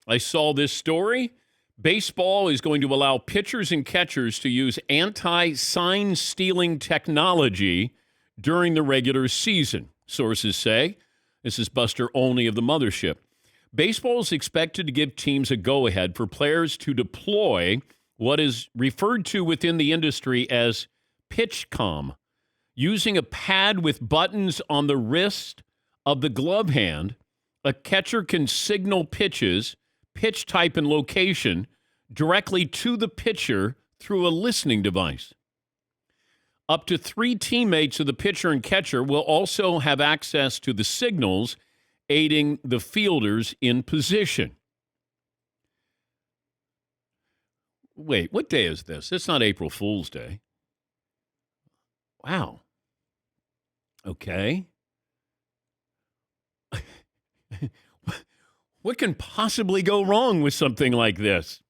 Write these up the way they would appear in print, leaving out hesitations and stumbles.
I saw this story. Baseball is going to allow pitchers and catchers to use anti-sign stealing technology during the regular season, sources say. This is Buster Olney of the Mothership. Baseball is expected to give teams a go-ahead for players to deploy what is referred to within the industry as pitch-com, using a pad with buttons on the wrist of the glove hand. A catcher can signal pitches, pitch type, and location directly to the pitcher through a listening device. Up to 3 teammates of the pitcher and catcher will also have access to the signals, aiding the fielders in position. Wait, what day is this? It's not April Fool's Day. Wow. Okay. What can possibly go wrong with something like this?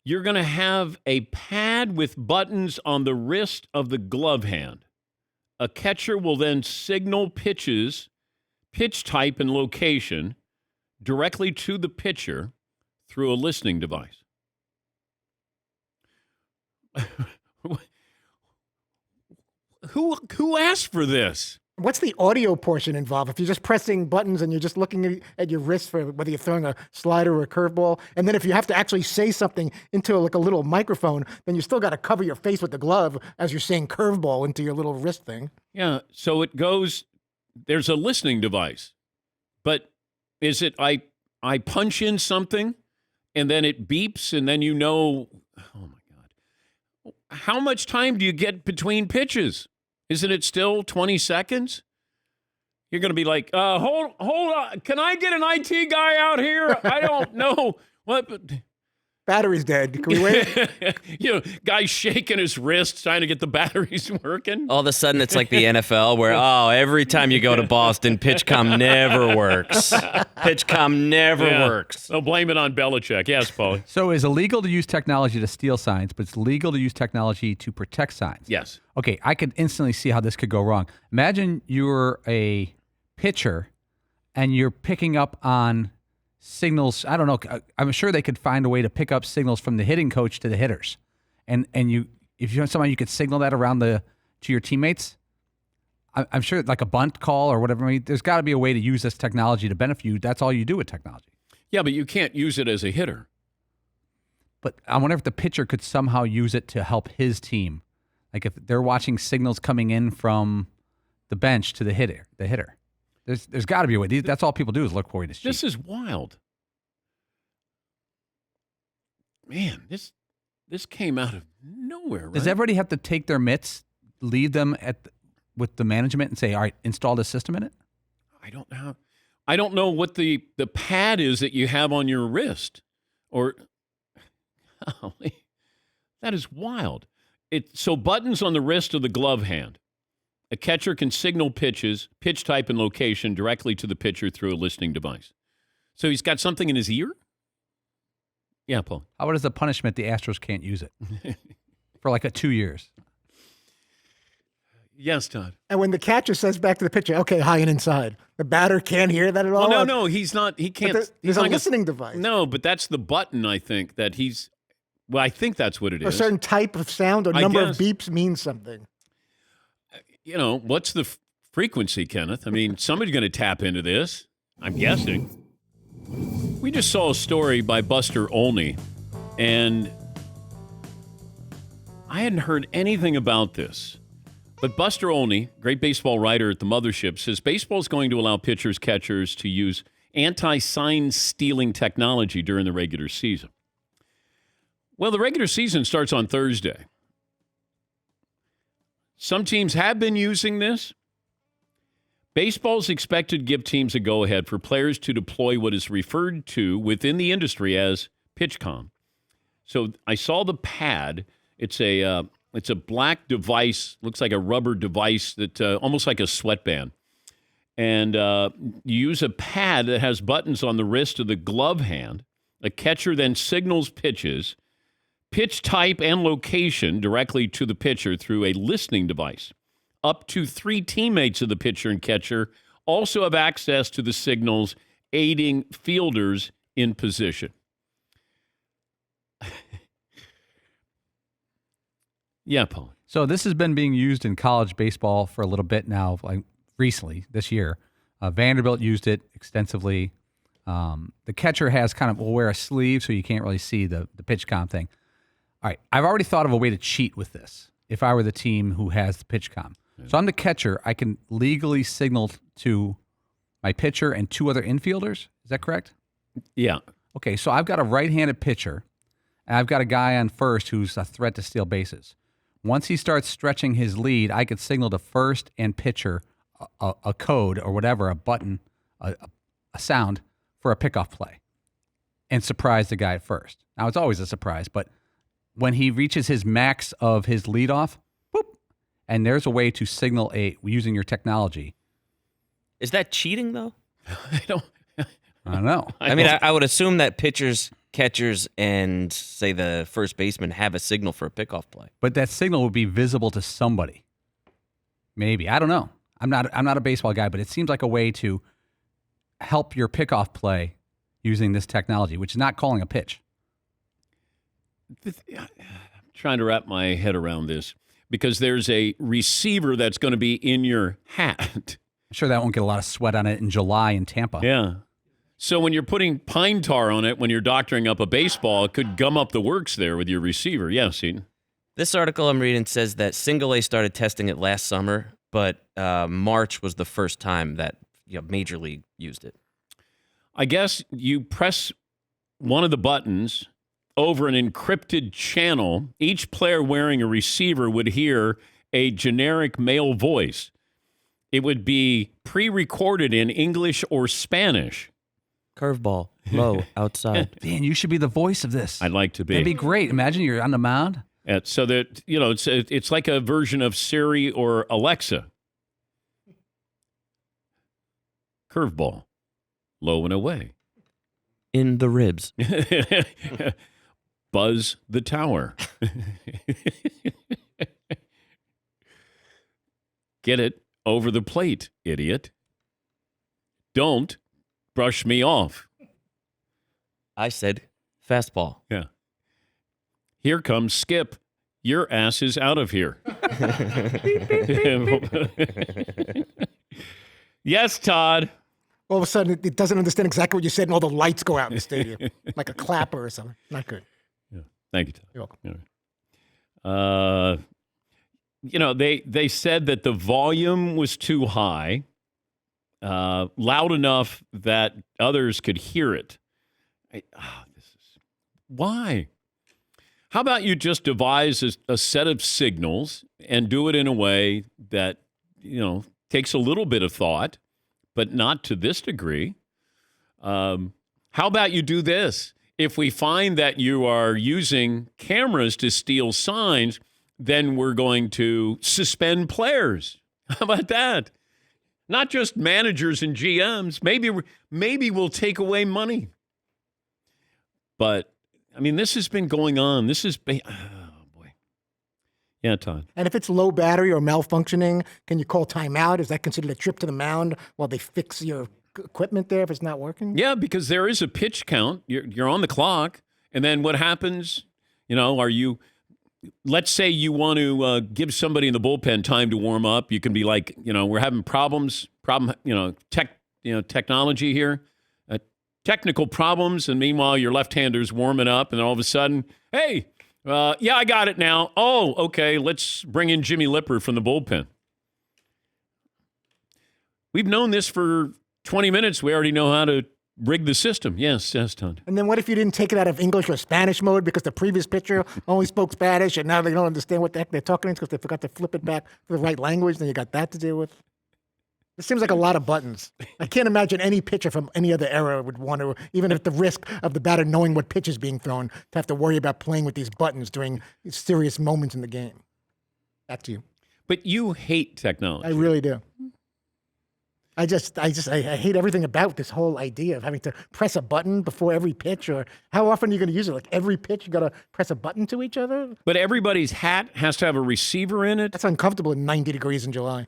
You're going to have a pad with buttons on the wrist of the glove hand. A catcher will then signal pitches, pitch type, and location directly to the pitcher through a listening device. Who asked for this? What's the audio portion involved? If you're just pressing buttons and you're just looking at your wrist for whether you're throwing a slider or a curveball, and then if you have to actually say something into like a little microphone, then you still got to cover your face with the glove as you're saying curveball into your little wrist thing. Yeah, so it goes, there's a listening device. But is it I punch in something and then it beeps and then you know, oh my God. How much time do you get between pitches? Isn't it still 20 seconds? You're going to be like, hold on. Can I get an IT guy out here? I don't know. What? Battery's dead. Can we wait? Guy's shaking his wrist trying to get the batteries working. All of a sudden, it's like the NFL where, every time you go to Boston, PitchCom never works. PitchCom never works. They'll blame it on Belichick. Yes, Paul. So it's illegal to use technology to steal signs, but it's legal to use technology to protect signs. Yes. Okay, I could instantly see how this could go wrong. Imagine you're a pitcher and you're picking up on signals. I don't know. I'm sure they could find a way to pick up signals from the hitting coach to the hitters, and if you somehow you could signal that around to your teammates. I'm sure like a bunt call or whatever. I mean, there's got to be a way to use this technology to benefit you. That's all you do with technology. Yeah, but you can't use it as a hitter. But I wonder if the pitcher could somehow use it to help his team, like if they're watching signals coming in from the bench to the hitter. There's got to be a way. That's all people do is look for you to cheat. This is wild. Man, this came out of nowhere, right? Does everybody have to take their mitts, leave them with the management and say, all right, install this system in it? I don't know what the pad is that you have on your wrist. Or, golly, that is wild. So buttons on the wrist of the glove hand. A catcher can signal pitches, pitch type, and location directly to the pitcher through a listening device. So he's got something in his ear? Yeah, Paul. How about as a punishment, the Astros can't use it for like 2 years? Yes, Todd. And when the catcher says back to the pitcher, okay, high and inside, the batter can't hear that at all? Oh, no, he's not. He can't. There's a listening device. No, but that's the button, I think, that he's. Well, I think that's what it is. A certain type of sound or number of beeps means something. What's the frequency, Kenneth? I mean, somebody's going to tap into this, I'm guessing. We just saw a story by Buster Olney, and I hadn't heard anything about this. But Buster Olney, great baseball writer at the Mothership, says baseball is going to allow pitchers, catchers to use anti-sign stealing technology during the regular season. Well, the regular season starts on Thursday. Some teams have been using this. Baseball is expected to give teams a go-ahead for players to deploy what is referred to within the industry as PitchCom. So I saw the pad. It's a black device, looks like a rubber device that almost like a sweatband. And you use a pad that has buttons on the wrist of the glove hand. A catcher then signals pitches, pitch type, and location directly to the pitcher through a listening device. Up to 3 teammates of the pitcher and catcher also have access to the signals, aiding fielders in position. Yeah, Paul. So this has been being used in college baseball for a little bit now, like recently this year. Vanderbilt used it extensively. The catcher will wear a sleeve so you can't really see the pitch comm thing. All right, I've already thought of a way to cheat with this if I were the team who has the pitch comm. Yeah. So I'm the catcher. I can legally signal to my pitcher and 2 other infielders. Is that correct? Yeah. Okay, so I've got a right-handed pitcher, and I've got a guy on first who's a threat to steal bases. Once he starts stretching his lead, I could signal to first and pitcher a code or whatever, a button, a sound for a pickoff play, and surprise the guy at first. Now, it's always a surprise, but when he reaches his max of his leadoff, boop, and there's a way to signal using your technology. Is that cheating, though? I don't know. I would assume that pitchers, catchers, and, say, the first baseman have a signal for a pickoff play. But that signal would be visible to somebody. Maybe. I don't know. I'm not a baseball guy, but it seems like a way to help your pickoff play using this technology, which is not calling a pitch. I'm trying to wrap my head around this because there's a receiver that's going to be in your hat. I'm sure that won't get a lot of sweat on it in July in Tampa. Yeah. So when you're putting pine tar on it, when you're doctoring up a baseball, it could gum up the works there with your receiver. Yeah, Seton. This article I'm reading says that Single A started testing it last summer, but March was the first time that Major League used it. I guess you press one of the buttons over an encrypted channel. Each player wearing a receiver would hear a generic male voice. It would be pre-recorded in English or Spanish. Curveball, low, outside. Man, you should be the voice of this. I'd like to be. That'd be great. Imagine you're on the mound. So that, it's like a version of Siri or Alexa. Curveball, low and away. In the ribs. Buzz the tower. Get it over the plate, idiot. Don't brush me off. I said fastball. Yeah. Here comes Skip. Your ass is out of here. Yes, Todd. All of a sudden, it doesn't understand exactly what you said, and all the lights go out in the stadium, like a clapper or something. Not good. Yeah. Thank you, Todd. You're welcome. They said that the volume was too high, loud enough that others could hear it. Why? How about you just devise a set of signals and do it in a way that, takes a little bit of thought, but not to this degree? How about you do this? If we find that you are using cameras to steal signs, then we're going to suspend players. How about that? Not just managers and GMs. Maybe we'll take away money. But, this has been going on. This is, oh, boy. Yeah, Todd. And if it's low battery or malfunctioning, can you call timeout? Is that considered a trip to the mound while they fix your equipment there if it's not working? Yeah, because there is a pitch count. You're on the clock. And then what happens, let's say you want to give somebody in the bullpen time to warm up. You can be like, we're having technology here. Technical problems, and meanwhile, your left-hander's warming up, and then all of a sudden, hey, I got it now. Oh, okay, let's bring in Jimmy Lipper from the bullpen. We've known this for 20 minutes. We already know how to rig the system. Yes, Todd. And then what if you didn't take it out of English or Spanish mode because the previous pitcher only spoke Spanish, and now they don't understand what the heck they're talking because they forgot to flip it back to the right language, then you got that to deal with? It seems like a lot of buttons. I can't imagine any pitcher from any other era would want to, even at the risk of the batter knowing what pitch is being thrown, to have to worry about playing with these buttons during serious moments in the game. Back to you. But you hate technology. I really do. I hate everything about this whole idea of having to press a button before every pitch, or how often are you going to use it? Like every pitch, you got to press a button to each other? But everybody's hat has to have a receiver in it. That's uncomfortable in 90 degrees in July.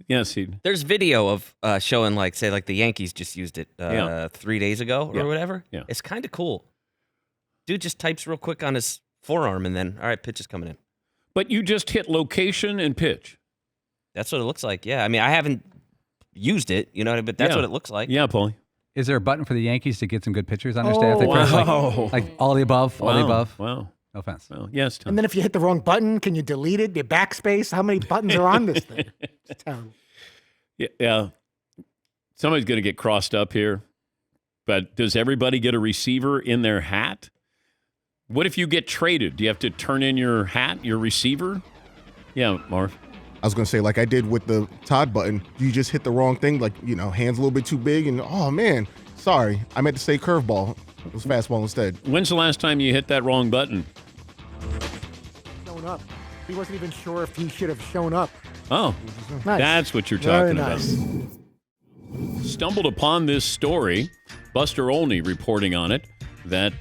Yes, There's video of showing like the Yankees just used it Yeah. 3 days ago or Yeah. whatever. Yeah. It's kind of cool. Dude just types real quick on his forearm and then, all right, pitch is coming in. But you just hit location and pitch. That's what it looks like. Yeah. I mean, I haven't used it, but that's Yeah. what it looks like. Yeah, Paulie. Is there a button for the Yankees to get some good pitchers on their staff? They press wow. like all the above, all the above. Wow. No offense. Well, yes, Tom. And then if you hit the wrong button, can you delete it? Your backspace? How many buttons are on this thing? It's terrible. Yeah. Somebody's going to get crossed up here. But does everybody get a receiver in their hat? What if you get traded? Do you have to turn in your hat, your receiver? Yeah, Marv. I was going to say, like I did with the Todd button, you just hit the wrong thing, like, hands a little bit too big, and oh, man, sorry. I meant to say curveball. It was fastball instead. When's the last time you hit that wrong button? Shown up. He wasn't even sure if he should have shown up. Oh, Nice. that's what you're Very talking nice. about. Stumbled upon this story, Buster Olney reporting on it, that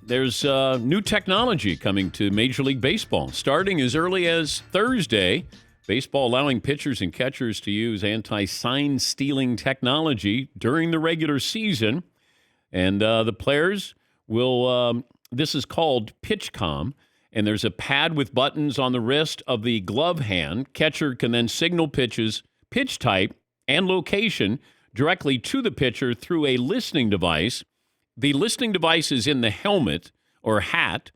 there's new technology coming to Major League Baseball, starting as early as Thursday. Baseball allowing pitchers and catchers to use anti-sign stealing technology during the regular season. And the players will, this is called PitchCom, and there's a pad with buttons on the wrist of the glove hand. Catcher can then signal pitches, pitch type, and location directly to the pitcher through a listening device. The listening device is in the helmet or hat,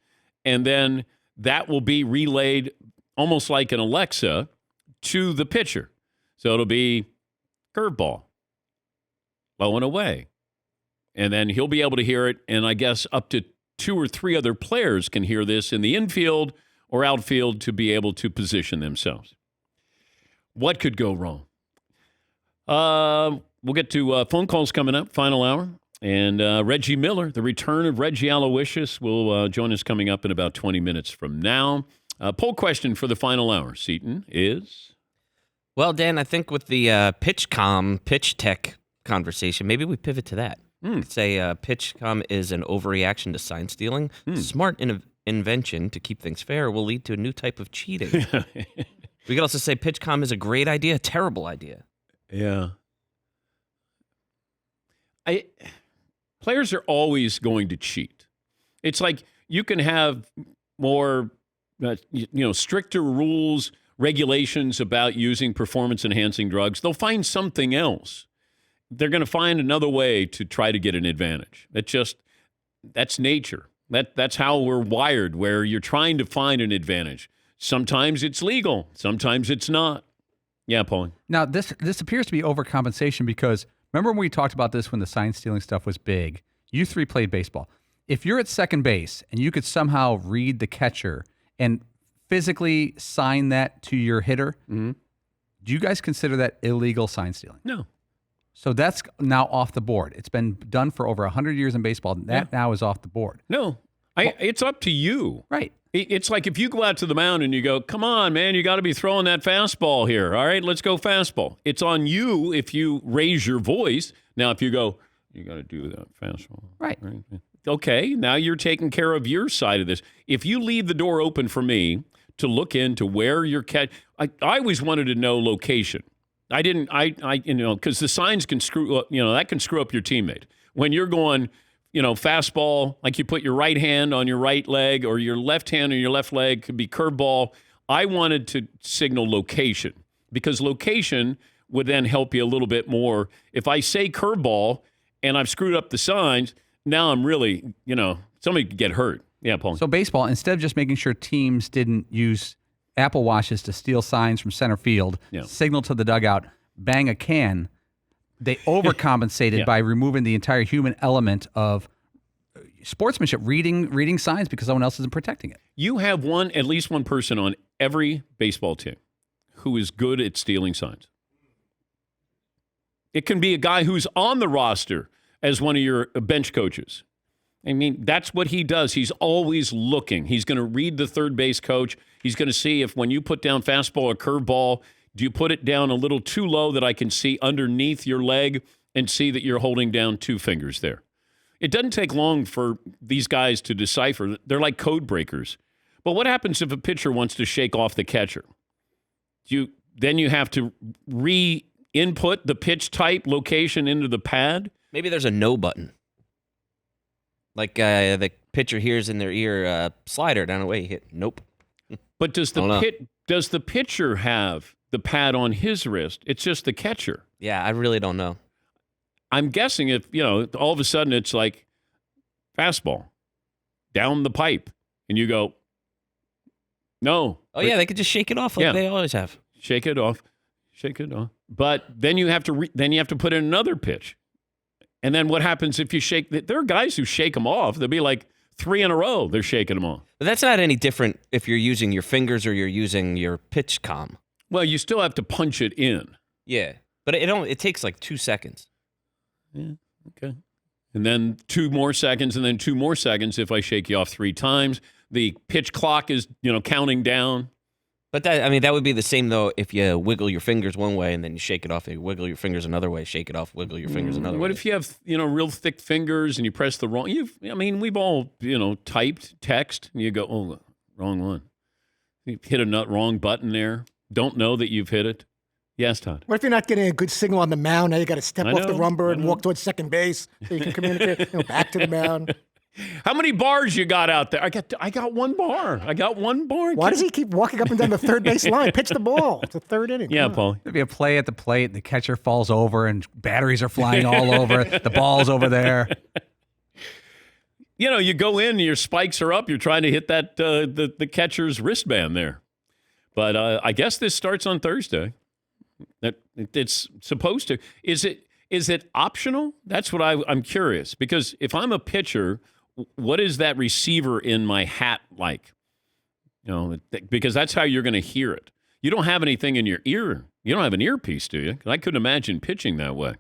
and then that will be relayed almost like an Alexa to the pitcher. So it'll be curveball, low and away. And then he'll be able to hear it, and I guess up to 2 or 3 other players can hear this in the infield or outfield to be able to position themselves. What could go wrong? We'll get to phone calls coming up, final hour. And Reggie Miller, the return of Reggie Aloysius, will join us coming up in about 20 minutes from now. Poll question for the final hour, Seaton, is? Well, Dan, I think with the PitchCom, pitch tech conversation, maybe we pivot to that. Say PitchCom is an overreaction to sign stealing. Smart invention to keep things fair will lead to a new type of cheating. We could also say PitchCom is a great idea, a terrible idea. Yeah. Players are always going to cheat. It's like you can have more, stricter rules, regulations about using performance-enhancing drugs. They'll find something else. They're going to find another way to try to get an advantage. That's nature. That's how we're wired, where you're trying to find an advantage. Sometimes it's legal. Sometimes it's not. Yeah, Pauline. Now, this appears to be overcompensation because remember when we talked about this when the sign stealing stuff was big? You three played baseball. If you're at second base and you could somehow read the catcher and physically sign that to your hitter, do you guys consider that illegal sign stealing? No. So that's now off the board. It's been done for over 100 years in baseball. That now is off the board. No. It's up to you. Right. It's like if you go out to the mound and you go, come on, man, you got to be throwing that fastball here. All right, let's go fastball. It's on you if you raise your voice. Now, if you go, you got to do that fastball. Right. Okay, now you're taking care of your side of this. If you leave the door open for me to look into where your catch, I always wanted to know location. I didn't, because the signs can screw up, that can screw up your teammate. When you're going, fastball, like you put your right hand on your right leg or your left hand on your left leg, could be curveball. I wanted to signal location because location would then help you a little bit more. If I say curveball and I've screwed up the signs, now I'm really, somebody could get hurt. Yeah, Paul. So baseball, instead of just making sure teams didn't use Apple Watches to steal signs from center field, signal to the dugout, bang a can, they overcompensated by removing the entire human element of sportsmanship, reading signs because someone else isn't protecting it. You have at least one person on every baseball team who is good at stealing signs. It can be a guy who's on the roster as one of your bench coaches. I mean, that's what he does. He's always looking. He's going to read the third base coach. He's going to see if when you put down fastball or curveball, do you put it down a little too low that I can see underneath your leg and see that you're holding down 2 fingers there? It doesn't take long for these guys to decipher. They're like code breakers. But what happens if a pitcher wants to shake off the catcher? Do then you have to re-input the pitch type location into the pad. Maybe there's a no button. Like the pitcher hears in their ear, slider down away. Hit nope. But does the pitcher have the pad on his wrist? It's just the catcher. Yeah, I really don't know. I'm guessing if, all of a sudden it's like fastball down the pipe and you go, no. Oh, yeah, they could just shake it off like they always have. Shake it off. But then you have to put in another pitch. And then what happens if you shake? There are guys who shake them off. There'll be like 3 in a row. They're shaking them off. But that's not any different if you're using your fingers or you're using your pitch comm. Well, you still have to punch it in. Yeah, but it takes like 2 seconds. Yeah. Okay. And then 2 more seconds, and then 2 more seconds if I shake you off 3 times. The pitch clock is, counting down. But that would be the same though if you wiggle your fingers one way and then you shake it off. You wiggle your fingers another way, shake it off, wiggle your fingers another way. What if you have, real thick fingers and you press the wrong? We've all, typed text and you go, oh, wrong one. You hit a wrong button there. Don't know that you've hit it. Yes, Todd. What if you're not getting a good signal on the mound? Now you got to step off the rubber and walk towards second base so you can communicate back to the mound. How many bars you got out there? I got 1 bar. Why does he keep walking up and down the third base line? Pitch the ball. It's the 3rd inning. Yeah, Paul. There'd be a play at the plate, the catcher falls over, and batteries are flying all over. The ball's over there. You go in, your spikes are up. You're trying to hit that the catcher's wristband there. But I guess this starts on Thursday. It's supposed to. Is it optional? That's what I'm curious. Because if I'm a pitcher, what is that receiver in my hat like? Because that's how you're going to hear it. You don't have anything in your ear. You don't have an earpiece, do you? 'Cause I couldn't imagine pitching that way.